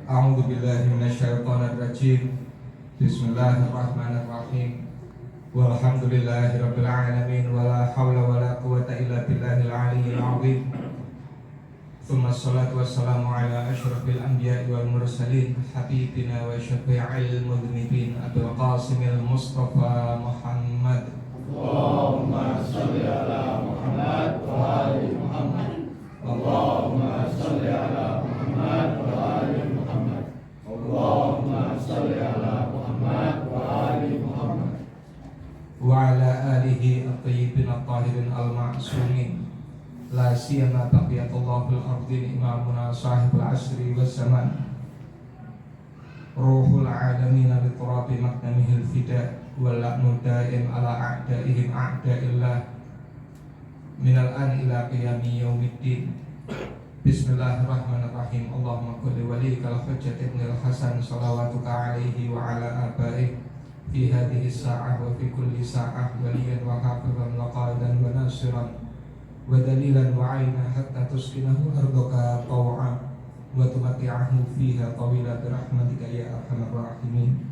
A'udzu billahi minasyaitonir rajim. Bismillahirrahmanirrahim. Walhamdulillahirabbil alamin wala haula wala quwwata illa billahil aliyyil azim. Tsumma shalatu wassalamu ala asyrafil anbiya'i wal mursalin habibina wa syafi'il mudhnibin Abul Qasimil Mustafa Muhammad. Allahumma shalli ala Muhammad wa ali Muhammad. Allahumma shalli ala Muhammad wa ali Muhammad. Allahumma shalli ala Muhammad wa ali Muhammad. Wa ala alihi at-tayyibin at-tahirin al-ma'sumin. La siyama baqiyatullah fil ardi imamuna sahibul asri was zaman. Ruhul alamin li turabi maknamihil fida wal la'nu daim ala a'daihim a'daillah minal an ila qiyami yaumiddin. Bismillahirrahmanirrahim. Allahumma kulli walikal hujjat ibnil hasan salawatuka alaihi wa ala abaihi fi hadhihi sa'ah wa fi kulli sa'ah waliyan wa hafizan wa qaidan wa nasiran wa dalilan wa aina hatta tuskinahu ardaka taw'a wa tumati'ahu fiha tawila birahmatika ya arhamar rahimin.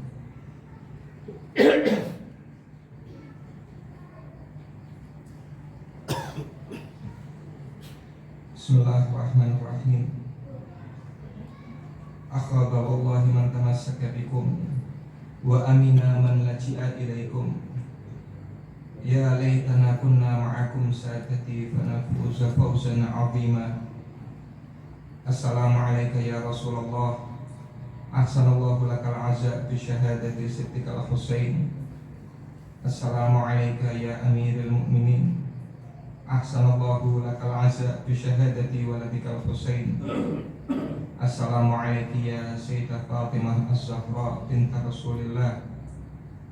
Bismillahirrahmanirrahim. Akhaba wallahi man tamassaka bikum wa amina man laji'a ilaikum. Ya laitana kunna ma'akum saadati fanafuza fawzan 'azima. Assalamu alayka ya Rasulullah. Ahsanallahu lakal azza bi syahadati sittikal Husain. Assalamu alayka ya Amirul Mu'minin. Ahsanallahu lakal azza bi syahadati waladikal Husain. Assalamu alayki ya Sayyidah Fatimah Az-Zahra bint Rasulillah.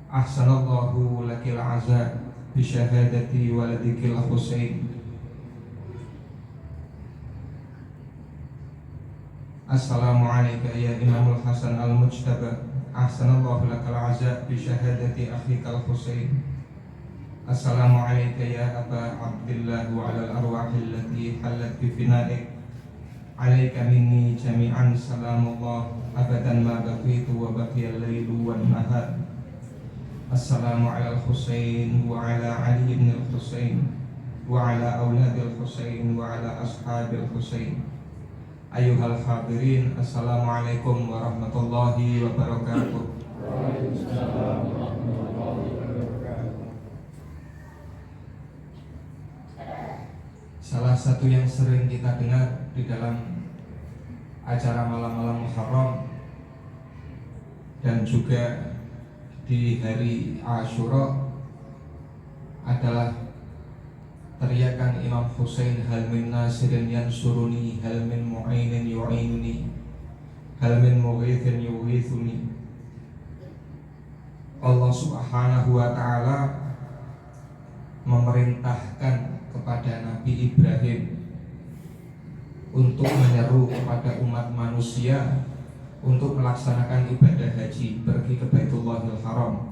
Ahsanallahu lakal azza bi syahadati waladikal Husain. Assalamu alayka ya Imamul Hasan Al-Mujtaba. Ahsanallahu lakal azza bi syahadati akhikal Husain. Assalamu alayka ya Aba Abdillah wa ala al-arwahil lati halat bi fina'ik. Alayka minni jami'an salamullah abadan ma baqitu wa baqiyal lailu wan nahar. Assalamu ala al-Husain wa ala Ali ibn al-Husain wa ala auladil Husain wa ala ashabil Husain. Ayuhal hadirin, assalamualaikum warahmatullahi wabarakatuh. Waalaikumsalam warahmatullahi wabarakatuh. Salah satu yang sering kita dengar di dalam acara malam-malam Muharram dan juga di hari Asyura adalah teriakan Imam Husain, hal min nasirin yansuruni, hal min mu'inin yu'inuni, hal min mughithin yughithuni. Allah subhanahu wa ta'ala memerintahkan kepada Nabi Ibrahim untuk menyeru kepada umat manusia untuk melaksanakan ibadah haji, pergi ke Baitullahil Haram.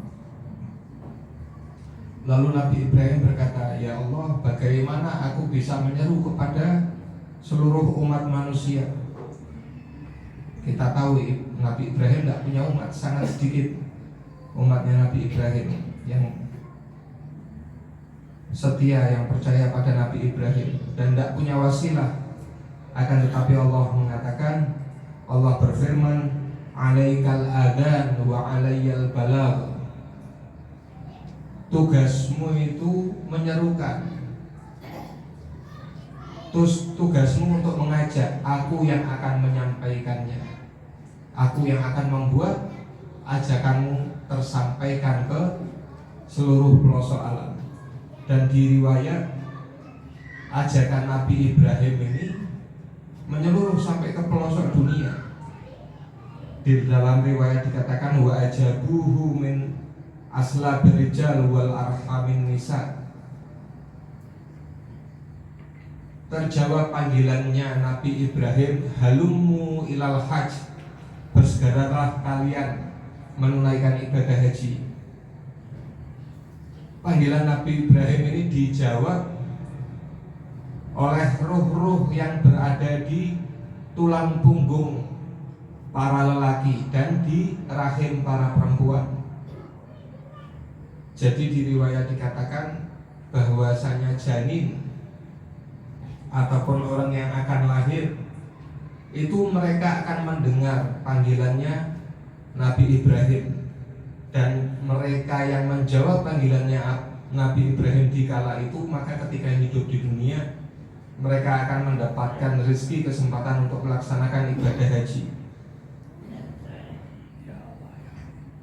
Lalu Nabi Ibrahim berkata, ya Allah, bagaimana aku bisa menyeru kepada seluruh umat manusia? Kita tahu Nabi Ibrahim tidak punya umat, sangat sedikit umatnya Nabi Ibrahim yang setia, yang percaya pada Nabi Ibrahim dan tidak punya wasilah. Akan tetapi Allah mengatakan, Allah berfirman, alaikal adhan wa alayyal balagh. Tugasmu itu menyerukan, tugasmu untuk mengajak, aku yang akan menyampaikannya, aku yang akan membuat ajakanmu tersampaikan ke seluruh pelosok alam. Dan di riwayat, ajakan Nabi Ibrahim ini menyeluruh sampai ke pelosok dunia. Di dalam riwayat dikatakan, wa ajabuhu min asla berijal wal arhamin nisa. Terjawab panggilannya Nabi Ibrahim, halummu ilal hajj, bersegeralah kalian menunaikan ibadah haji. Panggilan Nabi Ibrahim ini dijawab oleh ruh-ruh yang berada di tulang punggung para lelaki dan di rahim para perempuan. Jadi di riwayat dikatakan bahwasanya janin ataupun orang yang akan lahir itu mereka akan mendengar panggilannya Nabi Ibrahim, dan mereka yang menjawab panggilannya Nabi Ibrahim di kala itu, maka ketika hidup di dunia mereka akan mendapatkan rezeki kesempatan untuk melaksanakan ibadah haji.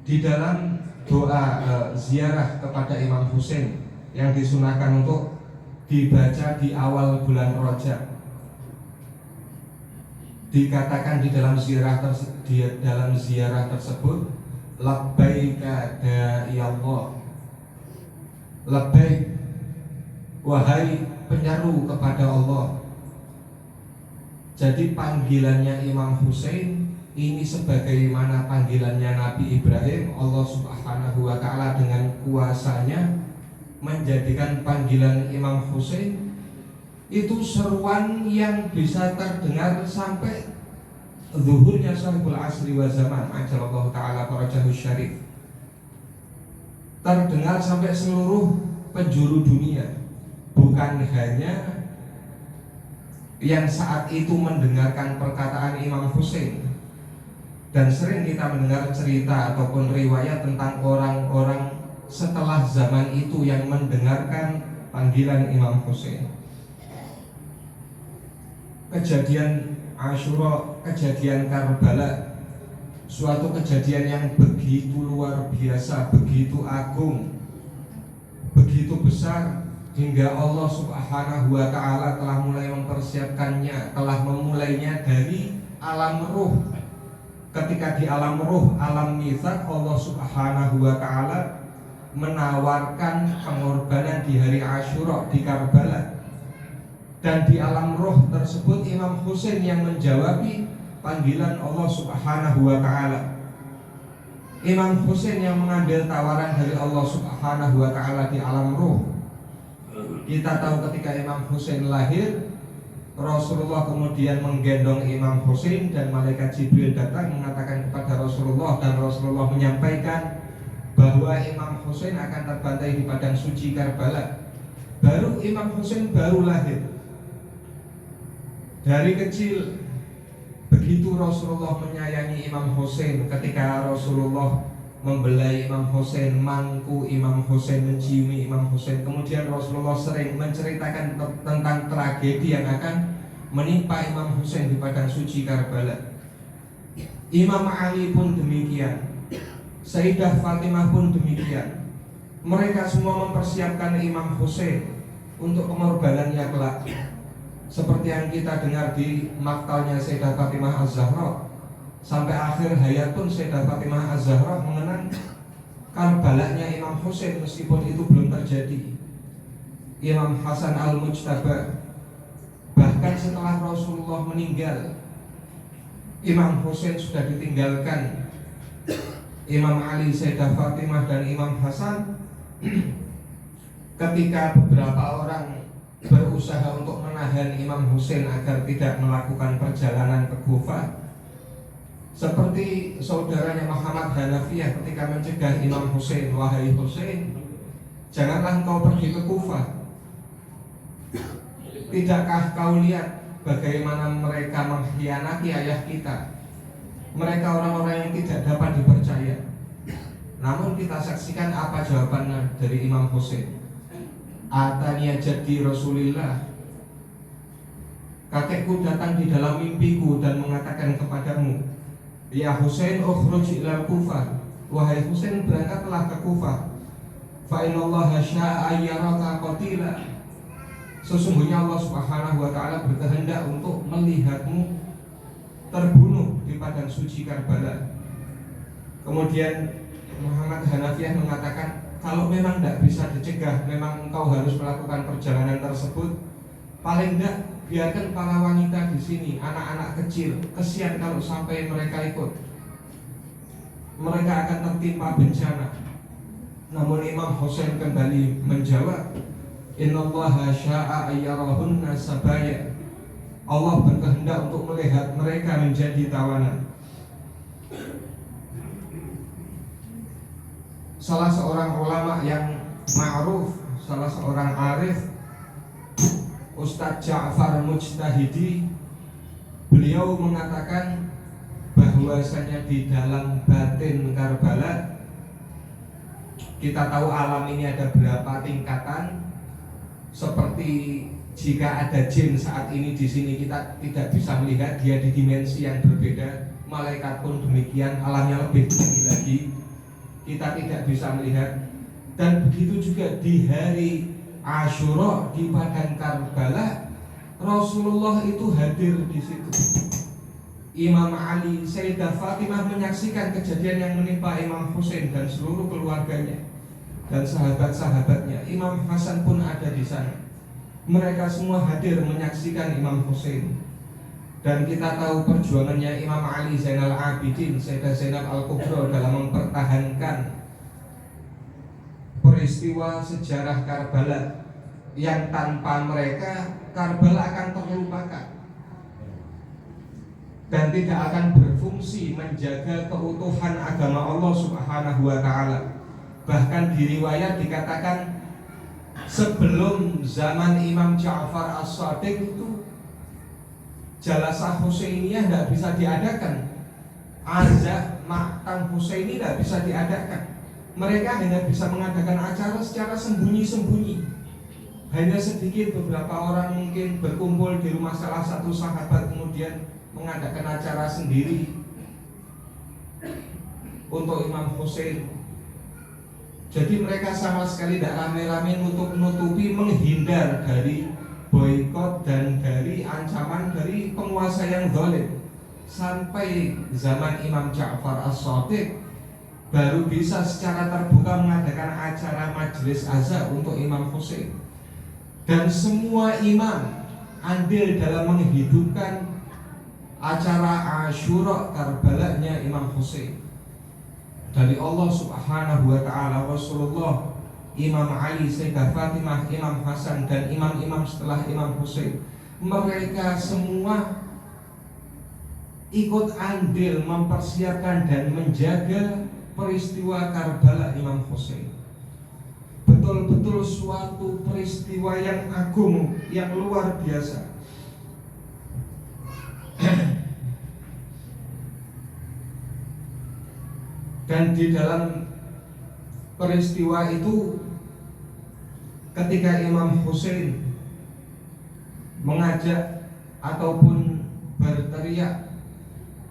Di dalam doa ziarah kepada Imam Husain yang disunahkan untuk dibaca di awal bulan Rajab, dikatakan di dalam ziarah tersebut, labbaika da'i Allah, labbaik wahai penyeru kepada Allah. Jadi panggilannya Imam Husain ini sebagaimana panggilannya Nabi Ibrahim. Allah Subhanahu wa ta'ala dengan kuasanya menjadikan panggilan Imam Husain itu seruan yang bisa terdengar sampai zuhurnya sahibul asri wa zaman ajalallahu ta'ala farajahu syarif, terdengar sampai seluruh penjuru dunia. Bukan hanya yang saat itu mendengarkan perkataan Imam Husain, dan sering kita mendengar cerita ataupun riwayat tentang orang-orang setelah zaman itu yang mendengarkan panggilan Imam Husain. Kejadian Asyura, kejadian Karbala, suatu kejadian yang begitu luar biasa, begitu agung, begitu besar, hingga Allah Subhanahu wa ta'ala telah mulai mempersiapkannya, telah memulainya dari alam ruh. Ketika di alam ruh, alam mitsaq, Allah Subhanahu wa ta'ala menawarkan pengorbanan di hari Asyura di Karbala. Dan di alam roh tersebut Imam Husain yang menjawabi panggilan Allah Subhanahu wa ta'ala. Imam Husain yang mengambil tawaran dari Allah Subhanahu wa ta'ala di alam roh. Kita tahu ketika Imam Husain lahir, Rasulullah kemudian menggendong Imam Husain, dan malaikat Jibril datang mengatakan kepada Rasulullah, dan Rasulullah menyampaikan bahwa Imam Husain akan terbantai di padang suci Karbala. Baru Imam Husain baru lahir. Dari kecil begitu Rasulullah menyayangi Imam Husain. Ketika Rasulullah membelai Imam Husain, mangku Imam Husain, menciumi Imam Husain. Kemudian Rasulullah sering menceritakan tentang tragedi yang akan menimpa Imam Husain di padang suci Karbala. Imam Ali pun demikian, Sayyidah Fatimah pun demikian. Mereka semua mempersiapkan Imam Husain untuk pengorbanannya kelak. Seperti yang kita dengar di maktalnya Sayyidah Fatimah Az-Zahra, sampai akhir hayat pun Sayyidah Fatimah Az-Zahra mengenang Karbalanya Imam Husain meskipun itu belum terjadi. Imam Hasan Al-Mujtaba, bahkan setelah Rasulullah meninggal, Imam Husain sudah ditinggalkan Imam Ali, Sayyidah Fatimah, dan Imam Hasan. Ketika beberapa orang berusaha untuk menahan Imam Husain agar tidak melakukan perjalanan ke Kufah, seperti saudaranya Muhammad Hanafiyah ketika mencegah Imam Husain, wahai Husain, janganlah engkau pergi ke Kufah. Tidakkah kau lihat bagaimana mereka mengkhianati ayah kita? Mereka orang-orang yang tidak dapat dipercaya. Namun kita saksikan apa jawabannya dari Imam Husain. Ataniya jaddi Rasulillah, kakekku datang di dalam mimpiku dan mengatakan kepadamu, ya Husain, ukhruj ila Kufah, wahai Husain, berangkatlah ke Kufah. Fa innallaha syaa ayyaraka qatila, sesungguhnya Allah Subhanahu wa ta'ala berkehendak untuk melihatmu terbunuh di padang suci Karbala. Kemudian Muhammad Hanafiyah mengatakan, kalau memang tidak bisa dicegah, memang engkau harus melakukan perjalanan tersebut, paling tidak biarkan para wanita di sini, anak-anak kecil, kesian kalau sampai mereka ikut, mereka akan tertimpa bencana. Namun Imam Husain kembali menjawab, innallaha syaa ayyarahunna sabaya, Allah berkehendak untuk melihat mereka menjadi tawanan. salah seorang ulama yang ma'ruf, salah seorang arif, Ustadz Ja'far Mujtahidi, beliau mengatakan bahwasanya di dalam batin Karbala, kita tahu alam ini ada berapa tingkatan. Seperti jika ada jin saat ini di sini, kita tidak bisa melihat dia di dimensi yang berbeda. Malaikat pun demikian, alamnya lebih tinggi lagi, kita tidak bisa melihat. Dan begitu juga di hari Asyura di padang Karbala, Rasulullah itu hadir di situ. Imam Ali, Sayyidah Fatimah menyaksikan kejadian yang menimpa Imam Husain dan seluruh keluarganya dan sahabat-sahabatnya. Imam Hasan pun ada di sana. Mereka semua hadir menyaksikan Imam Husain. Dan kita tahu perjuangannya Imam Ali Zainal Abidin, Sayyidah Zainab Al-Kubra dalam mempertahankan peristiwa sejarah Karbala, yang tanpa mereka Karbala akan terlupakan dan tidak akan berfungsi menjaga keutuhan agama Allah Subhanahu wa ta'ala. Bahkan di riwayat dikatakan sebelum zaman Imam Ja'far As-Shadiq itu Jalasah Husainiyah tidak bisa diadakan, azah maktam Husaini tidak bisa diadakan. Mereka hanya bisa mengadakan acara secara sembunyi-sembunyi. Hanya sedikit beberapa orang mungkin berkumpul di rumah salah satu sahabat, kemudian mengadakan acara sendiri untuk Imam Husain. Jadi mereka sama sekali tidak rame-rame nutupi, menghindar dari boikot dan dari ancaman dari penguasa yang zalim. Sampai zaman Imam Ja'far As-Shadiq baru bisa secara terbuka mengadakan acara majelis azza untuk Imam Husain. Dan semua imam andil dalam menghidupkan acara Asyura Karbala-nya Imam Husain. Dari Allah Subhanahu wa ta'ala, Rasulullah, Imam Ali, Sayyidah Fatimah, Imam Hasan, dan imam-imam setelah Imam Husain, mereka semua ikut andil mempersiapkan dan menjaga peristiwa Karbala Imam Husain. Betul-betul suatu peristiwa yang agung, yang luar biasa. Dan di dalam peristiwa itu, ketika Imam Husain mengajak ataupun berteriak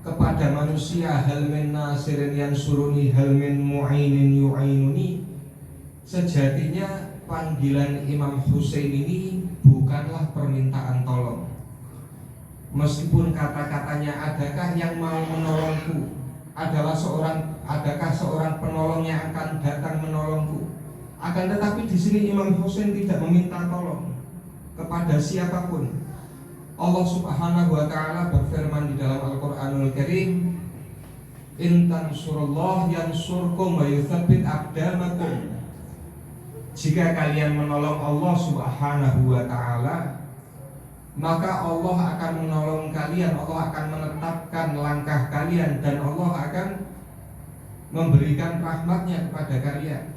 kepada manusia, hal min nasirin yansuruni, hal min mu'inin yu'inuni, sejatinya panggilan Imam Husain ini bukanlah permintaan tolong. Meskipun kata-katanya, adakah yang mau menolongku, adakah seorang penolong yang akan datang menolongku, akan tetapi di sini Imam Husain tidak meminta tolong kepada siapapun. Allah Subhanahu wa ta'ala berfirman di dalam Al-Qur'anul Karim, in tansurullah yansurkum wa yuthabbit aqdamakum. Jika kalian menolong Allah Subhanahu wa ta'ala, maka Allah akan menolong kalian, Allah akan menetapkan langkah kalian, dan Allah akan memberikan rahmatnya kepada kalian.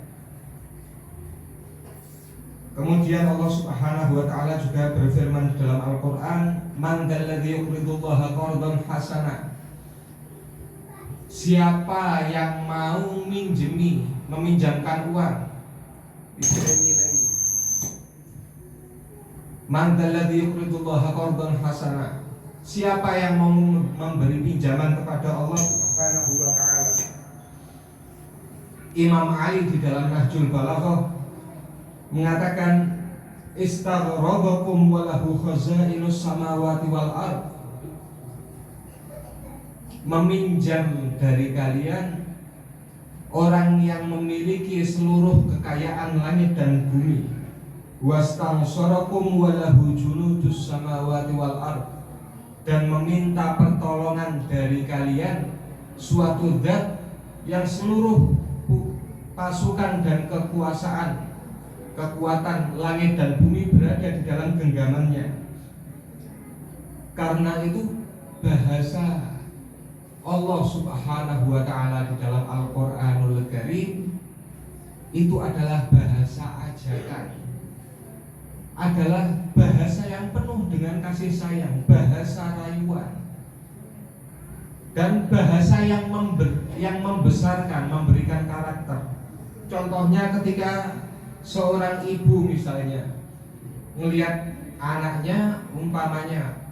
Kemudian Allah Subhanahu wa ta'ala juga berfirman di dalam Al-Qur'an, man dalladzi yuqridullaha qardan hasana. Siapa yang mau meminjamkan uang, man dalladzi yuqridullaha qardan hasana. Siapa yang mau memberi pinjaman kepada Allah Subhanahu wa ta'ala. Imam Ali di dalam Nahjul Balaghah mengatakan, istaghrabakum walahu khazainus samawati wal ard. Meminjam dari kalian orang yang memiliki seluruh kekayaan langit dan bumi. Wastansarakum walahu junudus samawati wal ard. Dan meminta pertolongan dari kalian suatu zat yang seluruh pasukan dan kekuatan langit dan bumi berada di dalam genggamannya. Karena itu bahasa Allah Subhanahu wa Ta'ala di dalam Al-Qur'anul Karim itu adalah bahasa ajakan, adalah bahasa yang penuh dengan kasih sayang, bahasa rayuan, dan bahasa yang membesarkan, memberikan karakter. Contohnya ketika seorang ibu misalnya melihat anaknya umpamanya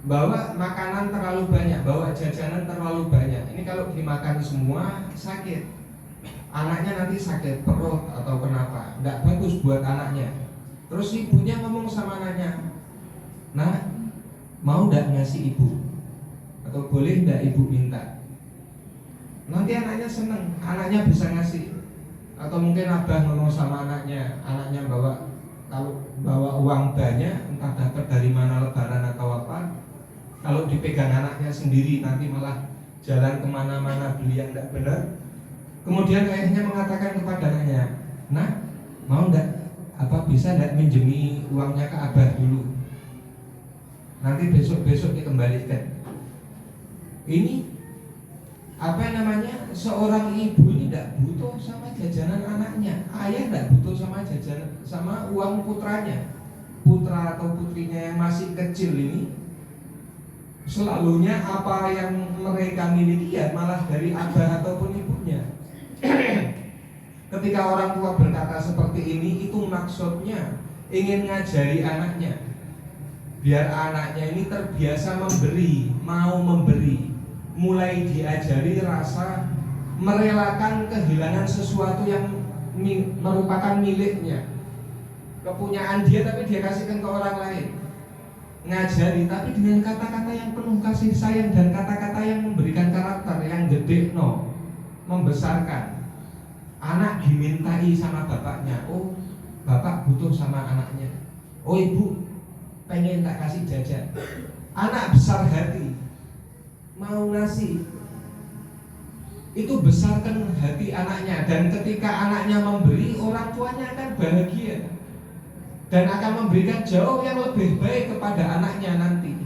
bawa makanan terlalu banyak, bawa jajanan terlalu banyak, ini kalau dimakan semua sakit, anaknya nanti sakit perut atau kenapa, tidak bagus buat anaknya. Terus ibunya ngomong sama anaknya, "Nah, mau tidak ngasih ibu? Atau boleh tidak ibu minta?" Nanti anaknya seneng, anaknya bisa ngasih. Atau mungkin abah ngomong sama anaknya, anaknya kalau bawa uang banyak, entah dapat dari mana lebaran atau apa, kalau dipegang anaknya sendiri nanti malah jalan kemana-mana beli yang tidak benar. Kemudian ayahnya mengatakan kepada anaknya, "Nah, mau bisa tidak minjemi uangnya ke abah dulu, nanti besok dikembalikan." Ini seorang ibu ini tidak butuh sama jajanan anaknya, ayah tidak butuh sama uang putranya. Putra atau putrinya yang masih kecil ini selalunya apa yang mereka miliki ya malah dari abah ataupun ibunya. Ketika orang tua berkata seperti ini, itu maksudnya ingin ngajari anaknya biar anaknya ini terbiasa memberi, mau memberi, mulai diajari rasa merelakan kehilangan sesuatu yang merupakan miliknya, kepunyaan dia tapi dia kasihkan ke orang lain. Ngajari tapi dengan kata-kata yang penuh kasih sayang dan kata-kata yang memberikan karakter, yang gede membesarkan. Anak dimintai sama bapaknya, oh bapak butuh sama anaknya, oh ibu pengen tak kasih jajan. Anak besar hati, mau ngasih, itu besarkan hati anaknya. Dan ketika anaknya memberi, orang tuanya akan bahagia dan akan memberikan jauh yang lebih baik kepada anaknya nanti.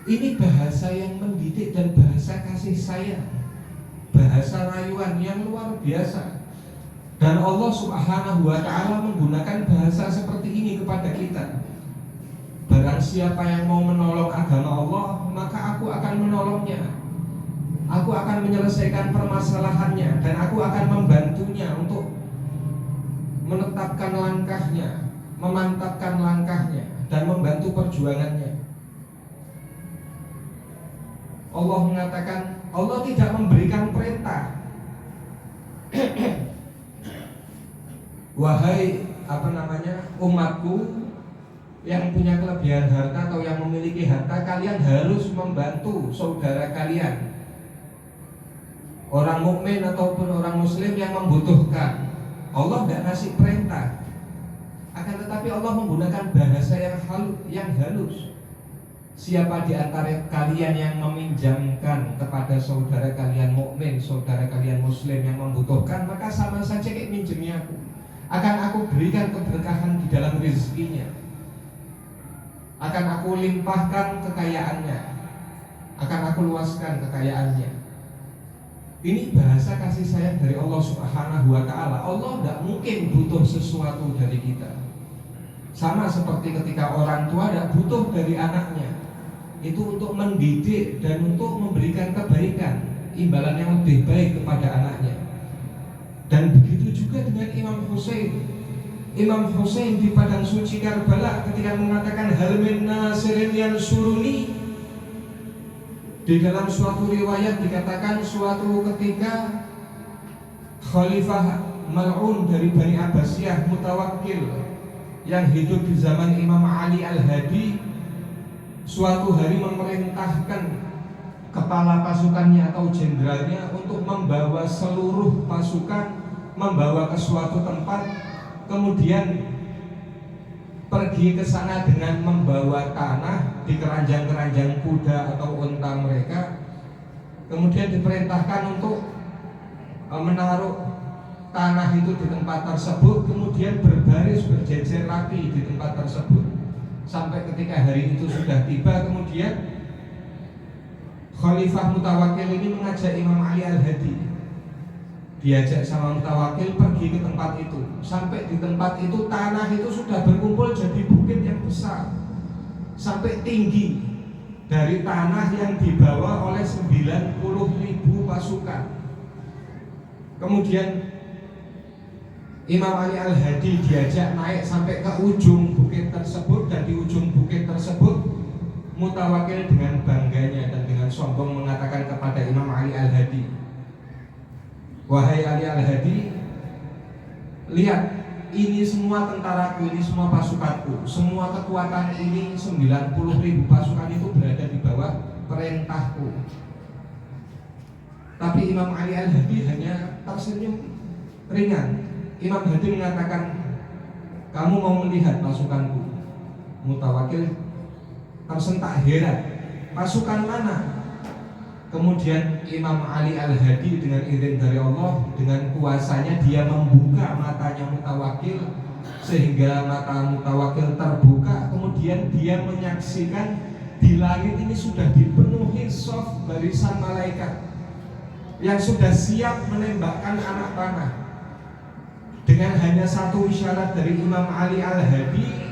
Ini bahasa yang mendidik dan bahasa kasih sayang, bahasa rayuan yang luar biasa. Dan Allah Subhanahu wa Ta'ala menggunakan bahasa seperti ini kepada kita. Barang siapa yang mau menolong agama Allah, maka aku akan menolongnya. Aku akan menyelesaikan permasalahannya, dan aku akan membantunya untuk menetapkan langkahnya, memantapkan langkahnya, dan membantu perjuangannya. Allah mengatakan, Allah tidak memberikan perintah, wahai umatku yang punya kelebihan harta atau yang memiliki harta, kalian harus membantu saudara kalian, orang mukmin ataupun orang muslim yang membutuhkan. Allah tidak ngasih perintah, akan tetapi Allah menggunakan bahasa yang halus. Siapa di antara kalian yang meminjamkan kepada saudara kalian mukmin, saudara kalian muslim yang membutuhkan, maka sama saja kayak minjemi aku. Akan aku berikan keberkahan di dalam rezekinya, akan aku limpahkan kekayaannya, akan aku luaskan kekayaannya. Ini bahasa kasih sayang dari Allah Subhanahu wa Ta'ala. Allah tidak mungkin butuh sesuatu dari kita. Sama seperti ketika orang tua tidak butuh dari anaknya, itu untuk mendidik dan untuk memberikan kebaikan, imbalan yang lebih baik kepada anaknya. Dan begitu juga dengan Imam Husain. Imam Husain di padang suci Karbala ketika mengatakan hal min nasirin yansuruni, di dalam suatu riwayat dikatakan suatu ketika Khalifah Mal'un dari Bani Abbasiyah Mutawakkil yang hidup di zaman Imam Ali Al-Hadi suatu hari memerintahkan kepala pasukannya atau jenderalnya untuk membawa seluruh pasukan, membawa ke suatu tempat, kemudian pergi ke sana dengan membawa tanah di keranjang-keranjang kuda atau unta mereka. Kemudian diperintahkan untuk menaruh tanah itu di tempat tersebut, kemudian berbaris berjejer rapi di tempat tersebut sampai ketika hari itu sudah tiba. Kemudian Khalifah Mutawakkil ini mengajak Imam Ali Al-Hadi. Diajak sama Mutawakkil pergi ke tempat itu. Sampai di tempat itu tanah itu sudah berkumpul jadi bukit yang besar, sampai tinggi dari tanah yang dibawa oleh 90.000 pasukan. Kemudian Imam Ali Al-Hadi diajak naik sampai ke ujung bukit tersebut, dan di ujung bukit tersebut Mutawakkil dengan bangganya dan dengan sombong mengatakan kepada Imam Ali Al-Hadi, "Wahai Ali Al-Hadi, lihat, ini semua tentaraku, ini semua pasukanku, semua kekuatan ini 90.000 pasukan itu berada di bawah perintahku." Tapi Imam Ali Al-Hadi hanya tersenyum ringan. Imam Hadi mengatakan, "Kamu mau melihat pasukanku?" Mutawakkil tersentak heran, "Pasukan mana?" Kemudian Imam Ali Al-Hadi dengan izin dari Allah, dengan kuasanya dia membuka matanya Mutawakkil sehingga mata Mutawakkil terbuka. Kemudian dia menyaksikan di langit ini sudah dipenuhi shaf barisan malaikat yang sudah siap menembakkan anak panah. Dengan hanya satu isyarat dari Imam Ali Al-Hadi,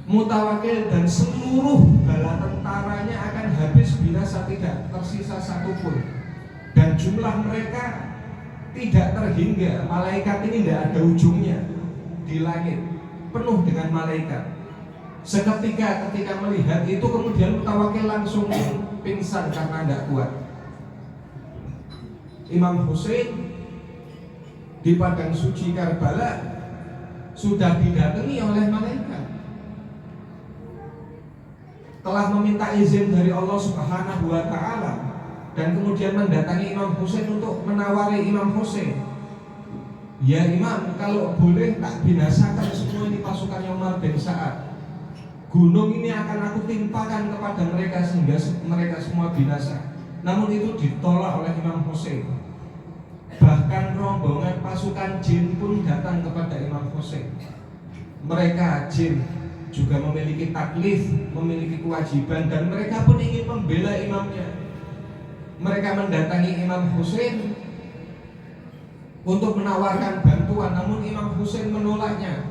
Mutawakkil dan seluruh bala tentaranya akan habis binasa, tidak tersisa satupun. Dan jumlah mereka tidak terhingga. Malaikat ini tidak ada ujungnya di langit, penuh dengan malaikat. Seketika ketika melihat itu, kemudian Mutawakkil langsung pingsan karena tidak kuat. Imam Husain di padang suci Karbala sudah didatangi oleh malaikat, telah meminta izin dari Allah Subhanahu wa Ta'ala, dan kemudian mendatangi Imam Husain untuk menawari Imam Husain, "Ya Imam, kalau boleh tak binasakan semua ini pasukan Umar bin Sa'ad. Gunung ini akan aku timpakan kepada mereka sehingga mereka semua binasa." Namun itu ditolak oleh Imam Husain. Bahkan rombongan pasukan jin pun datang kepada Imam Husain. Mereka jin juga memiliki taklif, memiliki kewajiban, dan mereka pun ingin membela imamnya. Mereka mendatangi Imam Husain untuk menawarkan bantuan, namun Imam Husain menolaknya.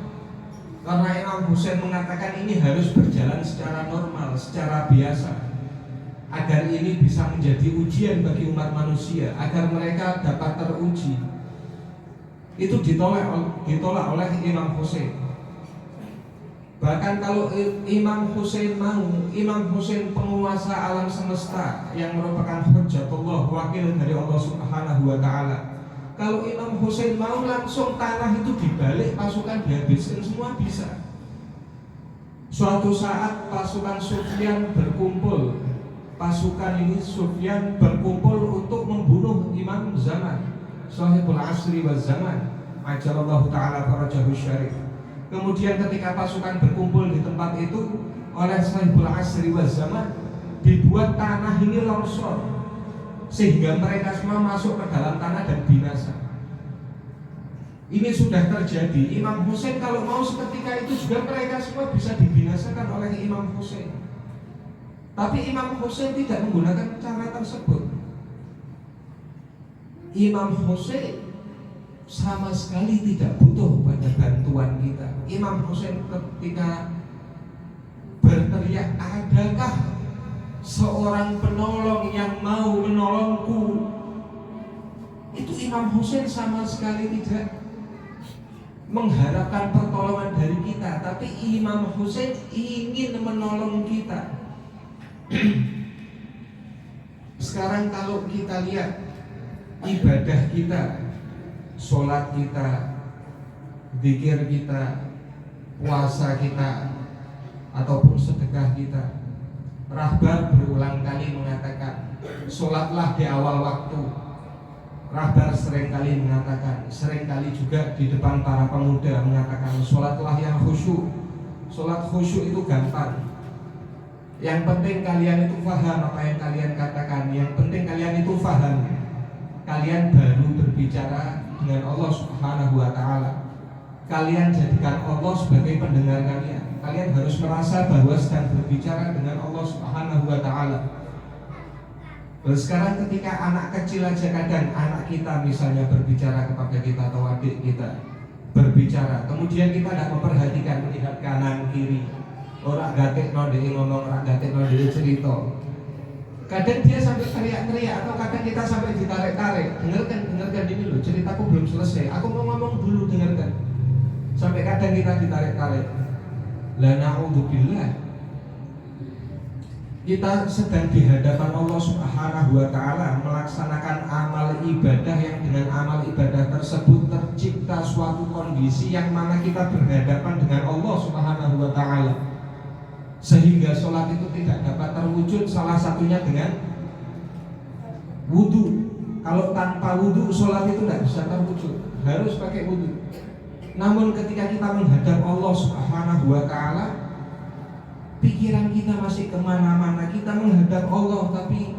Karena Imam Husain mengatakan ini harus berjalan secara normal, secara biasa, agar ini bisa menjadi ujian bagi umat manusia, agar mereka dapat teruji. Itu ditolak oleh Imam Husain. Bahkan kalau Imam Husain mau, Imam Husain penguasa alam semesta yang merupakan hujjatullah, wakil dari Allah Subhanahu wa Ta'ala, kalau Imam Husain mau langsung tanah itu dibalik, pasukan dihabiskan semua bisa. Suatu saat pasukan Sufyan berkumpul. Pasukan ini Sufyan berkumpul untuk membunuh Imam Zaman, Sahibul Asri wa Zaman, ajalallahu ta'ala farajahu syarif. Kemudian ketika pasukan berkumpul di tempat itu, oleh Sahibul Asri wa Zaman dibuat tanah ini longsor, sehingga mereka semua masuk ke dalam tanah dan binasa. Ini sudah terjadi. Imam Husain kalau mau seketika itu juga mereka semua bisa dibinasakan oleh Imam Husain. Tapi Imam Husain tidak menggunakan cara tersebut. Imam Husain sama sekali tidak butuh pada bantuan kita. Imam Husain ketika berteriak, "Adakah seorang penolong yang mau menolongku?" Itu Imam Husain sama sekali tidak mengharapkan pertolongan dari kita, tapi Imam Husain ingin menolong kita. Sekarang kalau kita lihat ibadah kita, sholat kita, zikir kita, puasa kita, ataupun sedekah kita, Rahbar berulang kali mengatakan sholatlah di awal waktu. Rahbar seringkali mengatakan, seringkali juga di depan para pemuda mengatakan, sholatlah yang khusyuk. Sholat khusyuk itu gampang. Yang penting kalian itu paham apa yang kalian katakan. Yang penting kalian itu paham. Kalian baru berbicara dengan Allah Subhanahu wa Ta'ala. Kalian jadikan Allah sebagai pendengar kalian. Kalian harus merasa bahwa sedang berbicara dengan Allah Subhanahu wa Ta'ala. Lalu sekarang ketika anak kecil aja, kadang anak kita misalnya berbicara kepada kita atau adik kita berbicara, kemudian kita tidak memperhatikan, melihat kanan kiri, orang gatek node ngomong, orang gatek node cerita. Kadang dia sampai teriak-teriak, atau kadang kita sampai ditarik-tarik. Dengarkan ini loh, ceritaku belum selesai, aku mau ngomong dulu, dengarkan. Sampai kadang kita ditarik-tarik. La na'udzubillah, kita sedang di hadapan Allah Subhanahu wa Ta'ala melaksanakan amal ibadah, yang dengan amal ibadah tersebut tercipta suatu kondisi yang mana kita berhadapan dengan Allah Subhanahu wa Ta'ala, sehingga sholat itu tidak dapat terwujud. Salah satunya dengan wudhu. Kalau tanpa wudhu sholat itu tidak bisa terwujud, harus pakai wudhu. Namun ketika kita menghadap Allah Subhanahu wa Ta'ala, pikiran kita masih kemana-mana. Kita menghadap Allah, tapi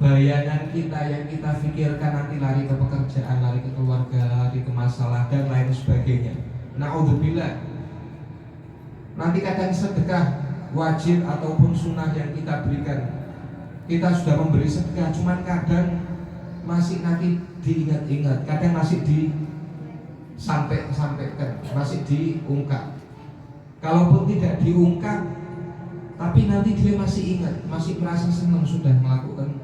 bayangan kita yang kita pikirkan nanti lari ke pekerjaan, lari ke keluarga, lari ke masalah dan lain sebagainya. Na'udzubillah. Nanti kadang sedekah wajib ataupun sunnah yang kita berikan, kita sudah memberi sedekah, cuman kadang masih nanti diingat-ingat, kadang masih disampaikan, masih diungkap. Kalaupun tidak diungkap, tapi nanti dia masih ingat, masih merasa senang sudah melakukan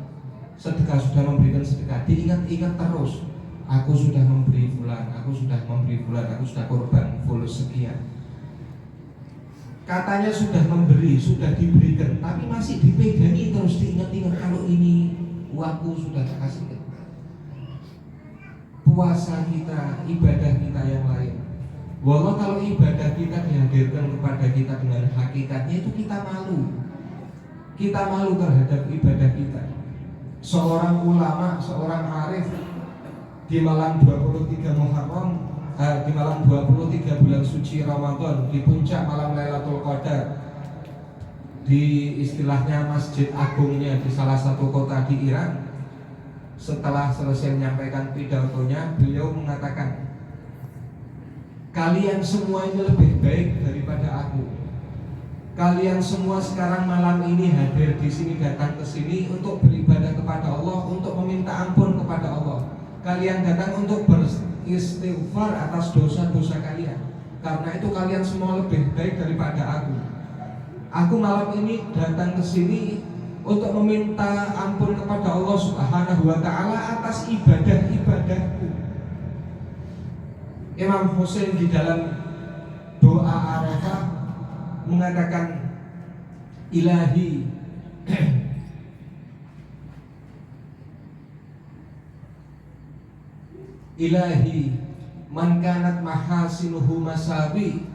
sedekah, sudah memberikan sedekah. Diingat-ingat terus, aku sudah memberi fulan, aku sudah memberi fulan, aku sudah korban fulus sekian. Katanya sudah memberi, sudah diberikan, tapi masih dipegangi terus, diingat-ingat, kalau ini uangku sudah tak kasih. Puasa kita, ibadah kita yang lain, walau kalau ibadah kita dihadirkan kepada kita dengan hakikatnya, itu kita malu. Kita malu terhadap ibadah kita. Seorang ulama, seorang arif di malam 23 Muharram, di malam 23 bulan suci Ramadan, di puncak malam Lailatul Qadar, di istilahnya masjid agungnya di salah satu kota di Iran, setelah selesai menyampaikan pidatonya, beliau mengatakan, kalian semua ini lebih baik daripada aku. Kalian semua sekarang malam ini hadir di sini, datang ke sini untuk beribadah kepada Allah, untuk meminta ampun kepada Allah. Kalian datang untuk beristighfar atas dosa-dosa kalian. Karena itu kalian semua lebih baik daripada aku. Aku malam ini datang ke sini untuk meminta ampun kepada Allah Subhanahu wa Ta'ala atas ibadah-ibadahku. Imam Husain di dalam doa Arafah mengatakan, Ilahi Ilahi man kanat mahasinuhu masawi,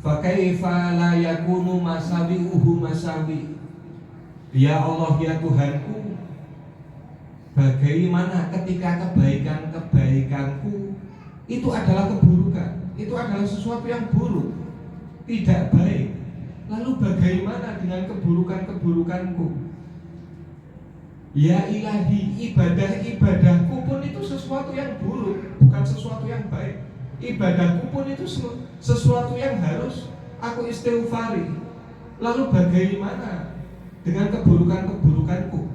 fa kaifa la yakunu masawiuhu masawi. Ya Allah, ya Tuhanku, bagaimana ketika kebaikan-kebaikanku itu adalah keburukan, itu adalah sesuatu yang buruk, tidak baik. Lalu bagaimana dengan keburukan-keburukanku? Ya Ilahi, ibadah-ibadahku pun itu sesuatu yang buruk, bukan sesuatu yang baik. Ibadahku pun itu sesuatu yang harus aku istighfari. Lalu bagaimana dengan keburukan-keburukanku?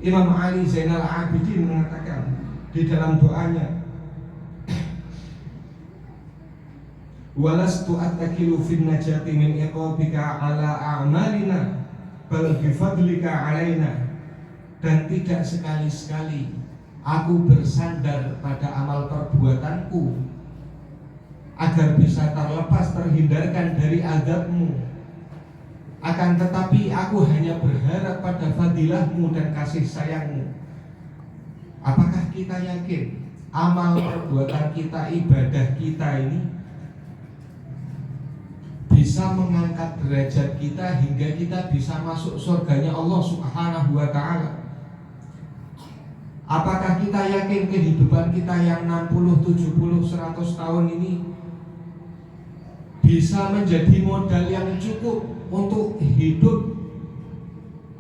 Imam Ali Zainal Abidin mengatakan di dalam doanya, walastu attakilu fin najati min iqabika ala a'malina bal bifadlika alaina. Dan tidak sekali-sekali aku bersandar pada amal perbuatanku agar bisa terlepas, terhindarkan dari azab-Mu. Akan tetapi aku hanya berharap pada fadilah-Mu dan kasih sayang-Mu. Apakah kita yakin amal perbuatan kita, ibadah kita ini bisa mengangkat derajat kita hingga kita bisa masuk surganya Allah Subhanahu wa Ta'ala? Apakah kita yakin kehidupan kita yang 60, 70, 100 tahun ini bisa menjadi modal yang cukup untuk hidup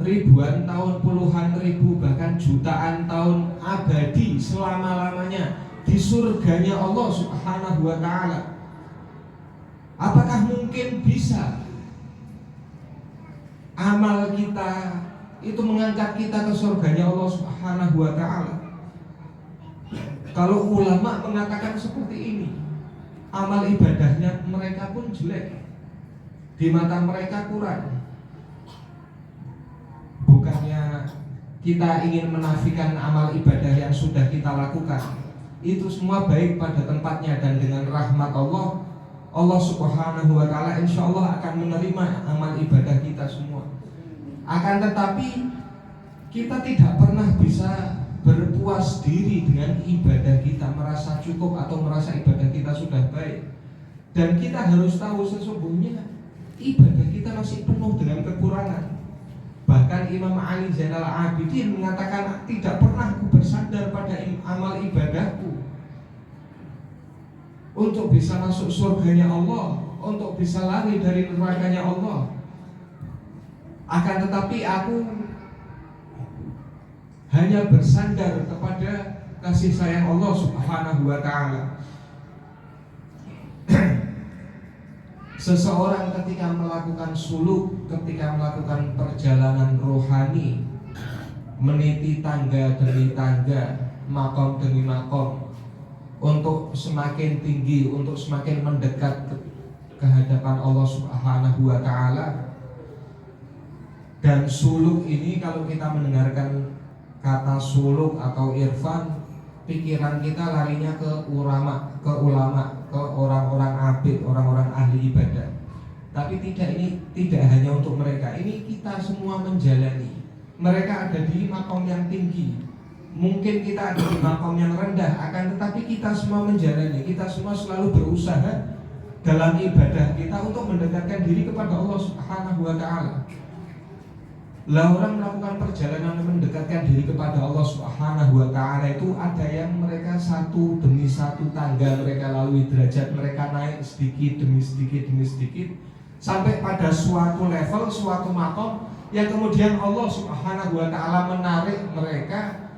ribuan tahun, puluhan ribu, bahkan jutaan tahun abadi selama-lamanya di surganya Allah Subhanahu wa Ta'ala? Apakah mungkin bisa amal kita itu mengangkat kita ke surganya Allah Subhanahu wa ta'ala. Kalau ulama mengatakan seperti ini, amal ibadahnya mereka pun jelek, di mata mereka kurang. Bukannya kita ingin menafikan amal ibadah yang sudah kita lakukan, itu semua baik pada tempatnya, dan dengan rahmat Allah, Allah Subhanahu wa ta'ala insya Allah akan menerima amal ibadah kita semua. Akan tetapi kita tidak pernah bisa berpuas diri dengan ibadah kita, merasa cukup atau merasa ibadah kita sudah baik. Dan kita harus tahu sesungguhnya ibadah kita masih penuh dengan kekurangan. Bahkan Imam Ali Zainal Abidin mengatakan, tidak pernah aku bersandar pada amal ibadahku untuk bisa masuk surganya Allah, untuk bisa lari dari nerakanya Allah. Akan tetapi aku hanya bersandar kepada kasih sayang Allah Subhanahu wa ta'ala. Seseorang ketika melakukan suluk, ketika melakukan perjalanan rohani, meniti tangga demi tangga, makom demi makom, untuk semakin tinggi, untuk semakin mendekat ke hadapan Allah Subhanahu wa ta'ala. Dan suluk ini, kalau kita mendengarkan kata suluk atau irfan, pikiran kita larinya ke ulama, ke orang-orang abid, orang-orang ahli ibadah. Tapi ini tidak hanya untuk mereka. Ini kita semua menjalani. Mereka ada di makom yang tinggi, mungkin kita ada di makom yang rendah. Akan tetapi kita semua menjalani. Kita semua selalu berusaha dalam ibadah kita untuk mendekatkan diri kepada Allah Subhanahu wa ta'ala. Lah orang melakukan perjalanan mendekatkan diri kepada Allah Subhanahu wa ta'ala itu ada yang mereka satu demi satu tangga mereka lalui, derajat mereka naik sedikit demi sedikit demi sedikit, sampai pada suatu level, suatu makom yang kemudian Allah Subhanahu wa ta'ala menarik mereka,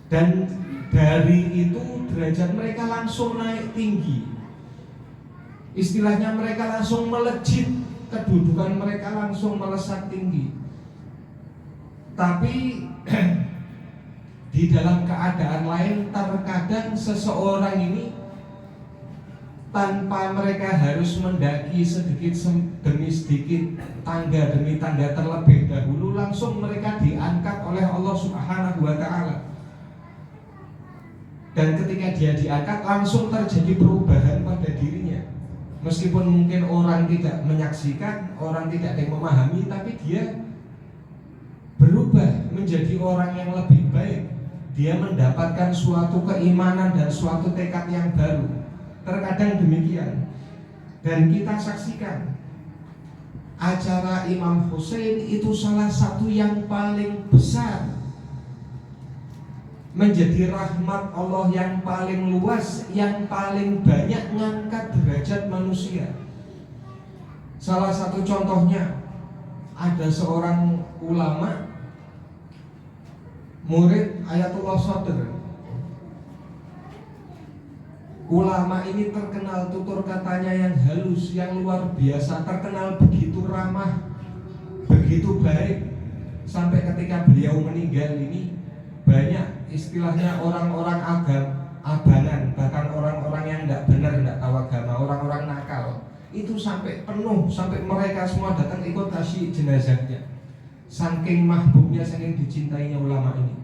dan dari itu derajat mereka langsung naik tinggi. Istilahnya mereka langsung melejit, kedudukan mereka langsung melesat tinggi. Tapi di dalam keadaan lain, terkadang seseorang ini tanpa mereka harus mendaki sedikit demi sedikit, tangga demi tangga terlebih dahulu, langsung mereka diangkat oleh Allah Subhanahu wa ta'ala. Dan ketika dia diangkat, langsung terjadi perubahan pada dirinya. Meskipun mungkin orang tidak menyaksikan, orang tidak ada yang memahami, tapi dia berubah menjadi orang yang lebih baik. Dia mendapatkan suatu keimanan dan suatu tekad yang baru. Terkadang demikian. Dan kita saksikan acara Imam Hussein itu salah satu yang paling besar, menjadi rahmat Allah yang paling luas, yang paling banyak mengangkat derajat manusia. Salah satu contohnya, ada seorang ulama, murid Ayatullah Sadr. Ulama ini terkenal tutur katanya yang halus, yang luar biasa, terkenal begitu ramah, begitu baik, sampai ketika beliau meninggal ini banyak istilahnya orang-orang abangan, bahkan orang-orang yang tidak benar, tidak tahu agama, orang-orang nakal, itu sampai penuh, sampai mereka semua datang ikut kasih jenazahnya. Saking mahbubnya, saking dicintainya ulama ini.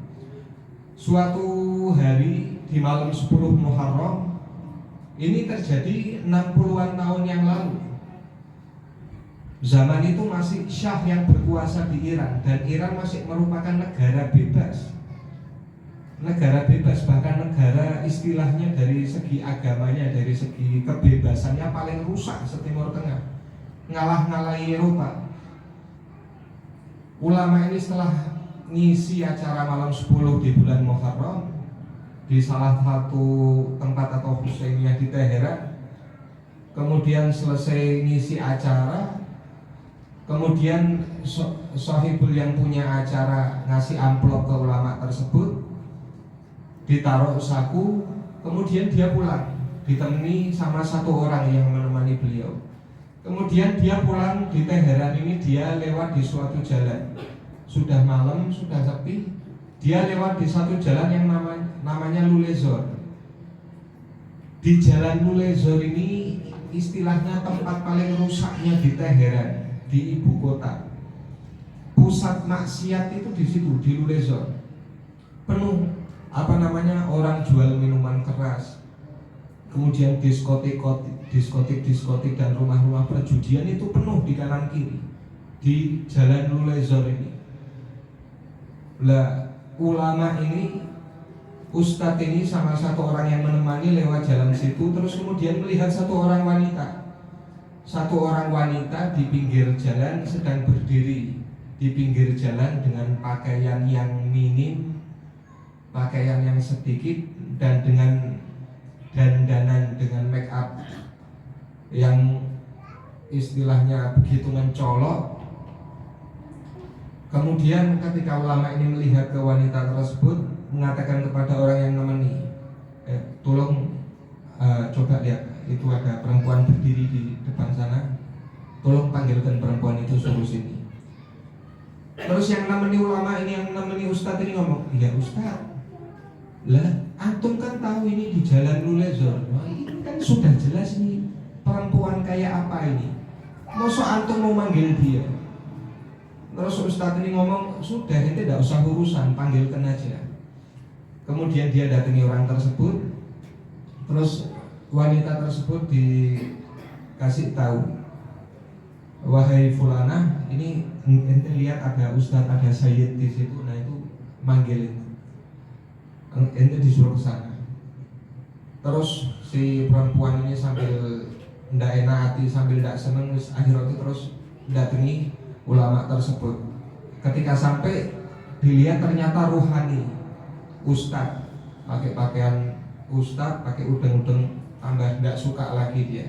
Suatu hari di malam 10 Muharram, ini terjadi 60-an tahun yang lalu. Zaman itu masih Syah yang berkuasa di Iran, dan Iran masih merupakan negara bebas. Negara bebas, bahkan negara istilahnya dari segi agamanya, dari segi kebebasannya paling rusak setimur tengah, ngalah-ngalahi Eropa. Ulama ini setelah ngisi acara malam 10 di bulan Muharram di salah satu tempat atau Husainiyah di Teheran, kemudian selesai ngisi acara, kemudian sahibul yang punya acara ngasih amplop ke ulama tersebut, ditaruh saku, kemudian dia pulang, ditemani sama satu orang yang menemani beliau. Kemudian dia pulang di Teheran ini, dia lewat di suatu jalan. sudah malam, sudah sepi, dia lewat di satu jalan yang namanya Lulezor. Di jalan Lulezor ini istilahnya tempat paling rusaknya di Teheran, di ibu kota. Pusat maksiat itu di situ, di Lulezor. Penuh orang jual minuman keras. Kemudian diskotik dan rumah-rumah perjudian itu penuh di kanan kiri di jalan Lulezor ini. Lah, ulama ini, ustadz ini sama satu orang yang menemani lewat jalan situ, terus kemudian melihat satu orang wanita di pinggir jalan sedang berdiri di pinggir jalan dengan pakaian yang minim, pakaian yang sedikit, dan dengan dandanan, dengan make up yang istilahnya begitu mencolok. Kemudian ketika ulama ini melihat ke wanita tersebut, mengatakan kepada orang yang nemeni, tolong coba lihat, itu ada perempuan berdiri di depan sana, tolong panggilkan perempuan itu suruh sini. Terus yang nemeni ulama ini, yang nemeni ustadz ini ngomong, iya ustadz, lah antum kan tahu ini di jalan Lulezor, ini kan sudah jelas ini perempuan kayak apa ini, masa antum mau manggil dia? Terus ustadz ini ngomong, sudah ente tidak usah urusan, panggilkan aja. Kemudian dia datangi orang tersebut, terus wanita tersebut dikasih tahu, wahai fulana, ini ente lihat ada ustadz, ada sayyid di situ, nah itu manggilin, ente disuruh ke sana. Terus si perempuan ini sambil ndak enak hati, sambil ndak seneng, akhirnya terus datangi ulama tersebut. Ketika sampai, dilihat ternyata ruhani ustadz, pakai pakaian ustadz, pakai udeng-udeng, tambah tidak suka lagi dia.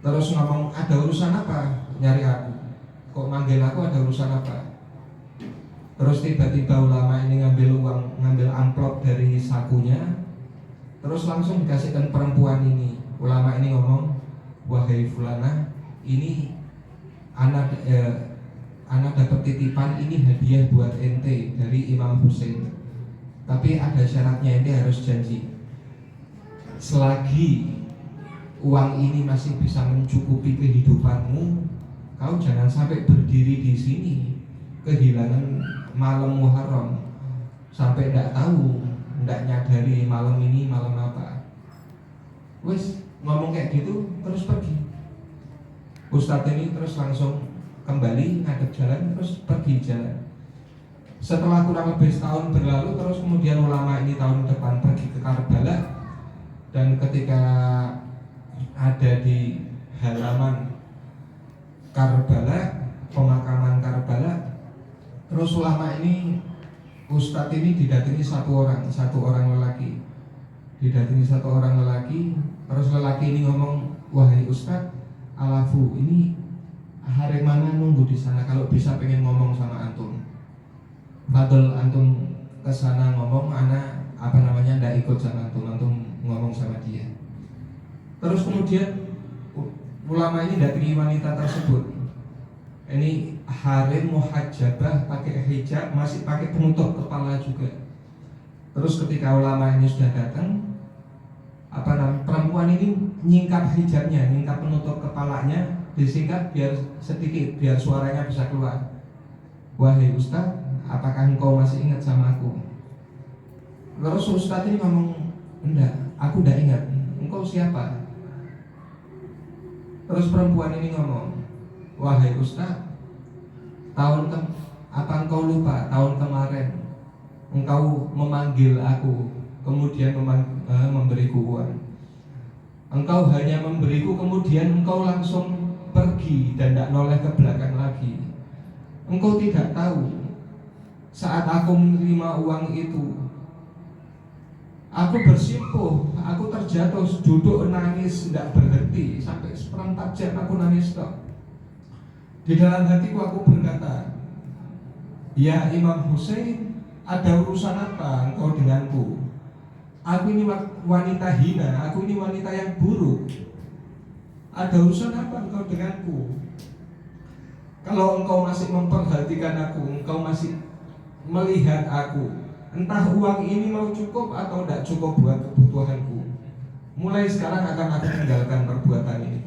Terus ngomong, ada urusan apa nyari aku? Kok manggil aku, ada urusan apa? Terus tiba-tiba ulama ini ngambil uang, ngambil amplop dari sakunya, terus langsung dikasihkan perempuan ini. Ulama ini ngomong, wahai fulana, ini anak dapat titipan, ini hadiah buat ente dari Imam Hussein. Tapi ada syaratnya, ente harus janji, selagi uang ini masih bisa mencukupi kehidupanmu, kau jangan sampai berdiri di sini kehilangan malam Muharram, sampai tidak tahu, tidak nyadari malam ini malam apa. Wes ngomong kayak gitu, terus pergi. Ustadz ini terus langsung kembali ngadep jalan, terus pergi jalan. Setelah kurang lebih setahun berlalu, terus kemudian ulama ini tahun depan pergi ke Karbala. Dan ketika ada di halaman Karbala, pemakaman Karbala, terus ulama ini, ustadz ini didatangi satu orang lelaki. Didatangi satu orang lelaki, terus lelaki ini ngomong, wahai ustadz, alafu, ini hari mana nunggu di sana, kalau bisa pengen ngomong sama antum. Fadol antum kesana ngomong, anak ndak ikut sama antum ngomong sama dia. Terus kemudian ulama ini datangi wanita tersebut. Ini harim muhajjabah, pakai hijab, masih pakai penutup kepala juga. Terus ketika ulama ini sudah datang, perempuan ini nyingkap hijabnya, nyingkap penutup kepalanya, disingkat biar sedikit, biar suaranya bisa keluar. Wahai ustadz, apakah engkau masih ingat sama aku? Terus ustadz ini ngomong, enggak, aku tidak ingat. Engkau siapa? Terus perempuan ini ngomong, wahai ustadz, apa engkau lupa tahun kemarin engkau memanggil aku, kemudian memberiku uang. Engkau hanya memberiku, kemudian engkau langsung pergi dan tidak noleh ke belakang lagi. Engkau tidak tahu, saat aku menerima uang itu, aku bersimpuh, aku terjatuh, duduk nangis tidak berhenti, sampai seperempat jam aku nangis tok. Di dalam hatiku aku berkata, ya Imam Hussein, ada urusan apa engkau denganku? Aku ini wanita hina, aku ini wanita yang buruk. Ada urusan apa engkau denganku? Kalau engkau masih memperhatikan aku, engkau masih melihat aku, entah uang ini mau cukup atau tidak cukup buat kebutuhanku, mulai sekarang akan aku tinggalkan perbuatan ini.